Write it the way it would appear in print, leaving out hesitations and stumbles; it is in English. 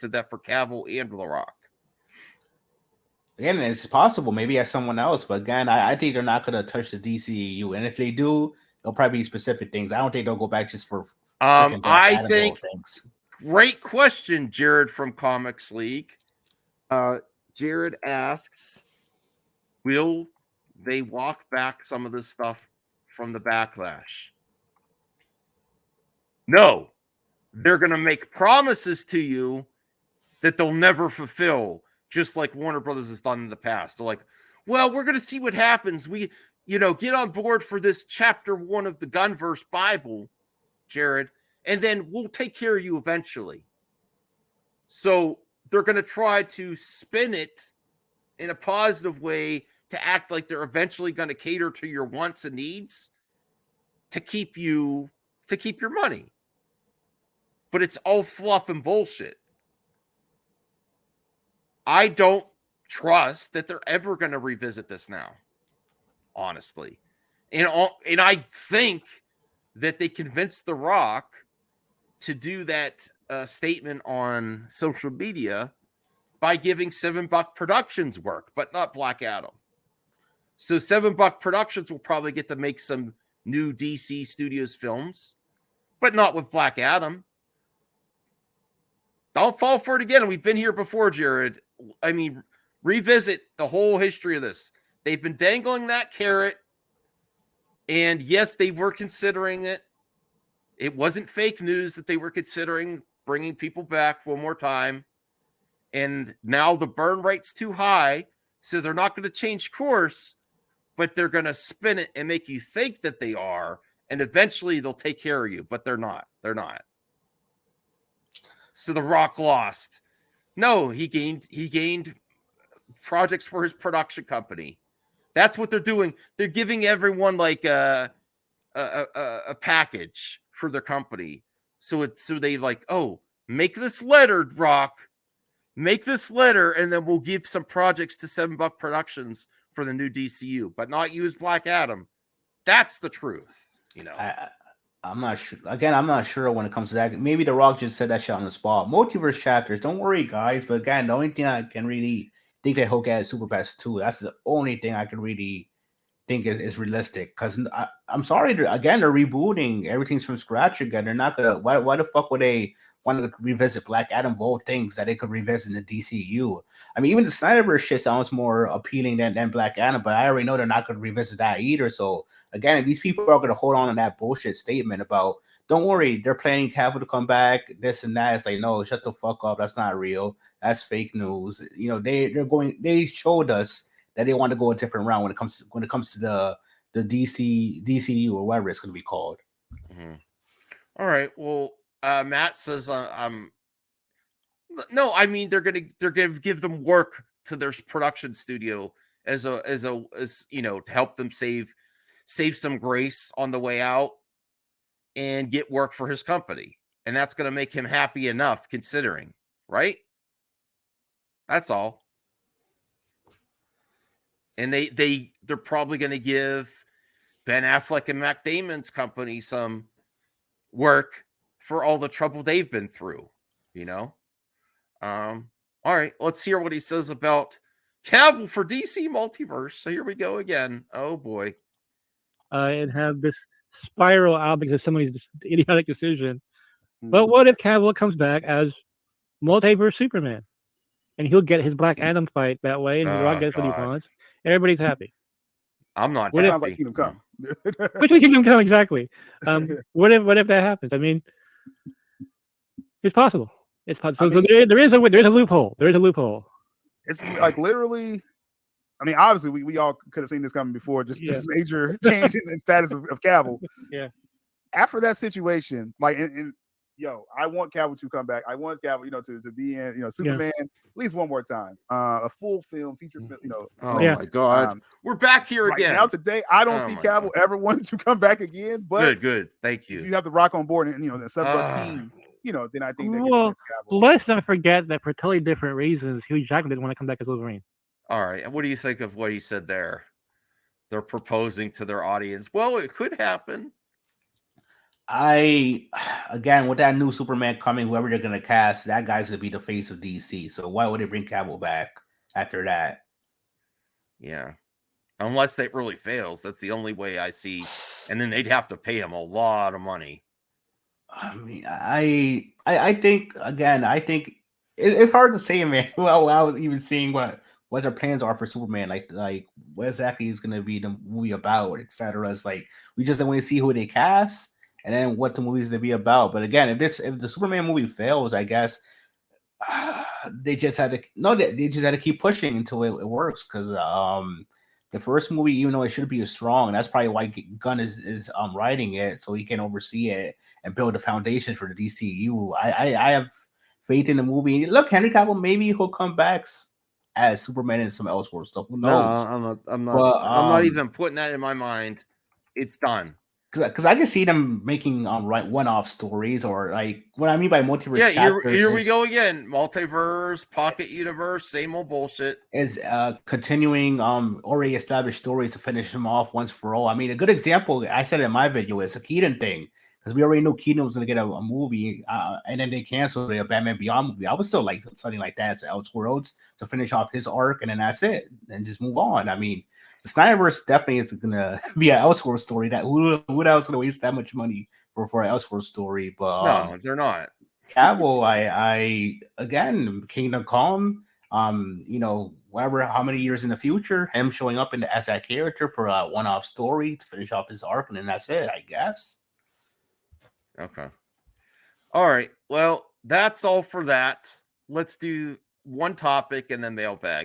said that for Cavill and The Rock. Again, it's possible. Maybe as someone else, but again, I think they're not going to touch the DCEU. And if they do, it'll probably be specific things. I don't think they'll go back just for. I think. Things. Great question, Jared from Comics League. Jared asks, will they walk back some of this stuff from the Backlash? No. They're going to make promises to you that they'll never fulfill, just like Warner Brothers has done in the past. They're like, well, we're going to see what happens. We, get on board for this chapter 1 of the Gunverse Bible, Jared, and then we'll take care of you eventually. So they're going to try to spin it in a positive way to act like they're eventually going to cater to your wants and needs to keep your money. But it's all fluff and bullshit. I don't trust that they're ever going to revisit this now, honestly. And I think that they convinced The Rock to do that statement on social media by giving $7 Productions work, but not Black Adam. So $7 Productions will probably get to make some new DC Studios films, but not with Black Adam. Don't fall for it again. We've been here before, Jared. I mean, revisit the whole history of this. They've been dangling that carrot, and yes, they were considering it. It wasn't fake news that they were considering bringing people back one more time. And now the burn rate's too high, so they're not going to change course, but they're going to spin it and make you think that they are, and eventually they'll take care of you, but they're not. They're not. So The Rock lost. No, he gained projects for his production company. That's what they're doing. They're giving everyone like a package for their company. So they like, oh, make this letter, Rock. Make this letter, and then we'll give some projects to $7 Productions for the new DCU, but not use Black Adam. That's the truth, I'm not sure. Again, I'm not sure when it comes to that. Maybe The Rock just said that shit on the spot. Multiverse chapters, don't worry, guys. But again, the only thing I can really think that he'll get is Super Pass 2. That's the only thing I can really think is realistic. Because I'm sorry, they're rebooting. Everything's from scratch again. They're not gonna. Why the fuck would they want to revisit Black Adam of all things that they could revisit in the DCU? I mean, even the Snyderverse shit sounds more appealing than Black Adam, but I already know they're not going to revisit that either. So again, if these people are going to hold on to that bullshit statement about, don't worry, they're planning Cavill to come back, this and that, it's like, no, shut the fuck up. That's not real. That's fake news. They showed us that they want to go a different route when it comes to the DCU or whatever it's going to be called. Mm-hmm. All right. Well, Matt says, no, I mean, they're gonna give them work to their production studio as to help them save some grace on the way out and get work for his company. And that's going to make him happy enough, considering, right? That's all. And they're probably going to give Ben Affleck and Matt Damon's company some work for all the trouble they've been through, All right, let's hear what he says about Cavill for DC Multiverse. So here we go again. Oh boy. And have this spiral out because of somebody's idiotic decision. But what if Cavill comes back as Multiverse Superman? And he'll get his Black Adam fight that way, and Rock gets what he wants. Everybody's happy. I'm not happy. Sounds like Kingdom Come. Which way Kingdom Come, exactly. What if that happens? I mean, it's possible. It's possible. So there is a loophole. There is a loophole. It's like literally. I mean, obviously, we all could have seen this coming before. Just this major change in status of Cavill. Yeah. After that situation, like, I want Cavill to come back. I want Cavill, to be in, Superman at least one more time. A full film, feature film, Oh my God, we're back here again. Now today, I don't see Cavill ever wanting to come back again. But good, thank you. If you have the Rock on board and the sub team, then I think. Let's not forget that for totally different reasons, Hugh Jackman didn't want to come back as Wolverine. All right, and what do you think of what he said there? They're proposing to their audience. Well, it could happen. Again, with that new Superman coming, whoever they're gonna cast, that guy's gonna be the face of DC. So why would they bring Cavill back after that? Yeah. Unless it really fails. That's the only way I see. And then they'd have to pay him a lot of money. I mean, I think again, I think it's hard to say, man. Well, I was even seeing what their plans are for Superman, like what exactly is going to be the movie about, etc. It's like we just don't want to see who they cast and then what the movie's going to be about. But again, if the Superman movie fails, I guess they just had to keep pushing until it works because the first movie, even though it should be strong, and that's probably why Gunn is writing it so he can oversee it and build a foundation for the DCU. I have faith in the movie. Look, Henry Cavill, maybe he'll come back as Superman in some Elseworlds stuff. Who knows? No, I'm not. But, I'm not even putting that in my mind. It's done. Because I can see them making one-off stories, or like what I mean by multiverse. Yeah, here we go again. Multiverse, pocket universe, same old bullshit. Is continuing already established stories to finish them off once for all. I mean, a good example I said in my video is a Keaton thing, because we already knew Keaton was going to get a movie, and then they canceled a Batman Beyond movie. I was still like something like that as Elseworlds to finish off his arc, and then that's it, and just move on. I mean, the Snyderverse definitely is going to be an Elseworlds story. That who else going to waste that much money for an Elseworlds story? But no, they're not. Cavill, I again, Kingdom Come, whatever, how many years in the future, him showing up as that character for a one-off story to finish off his arc, and then that's it, I guess. Okay. All right. Well, that's all for that. Let's do one topic and then mailbag.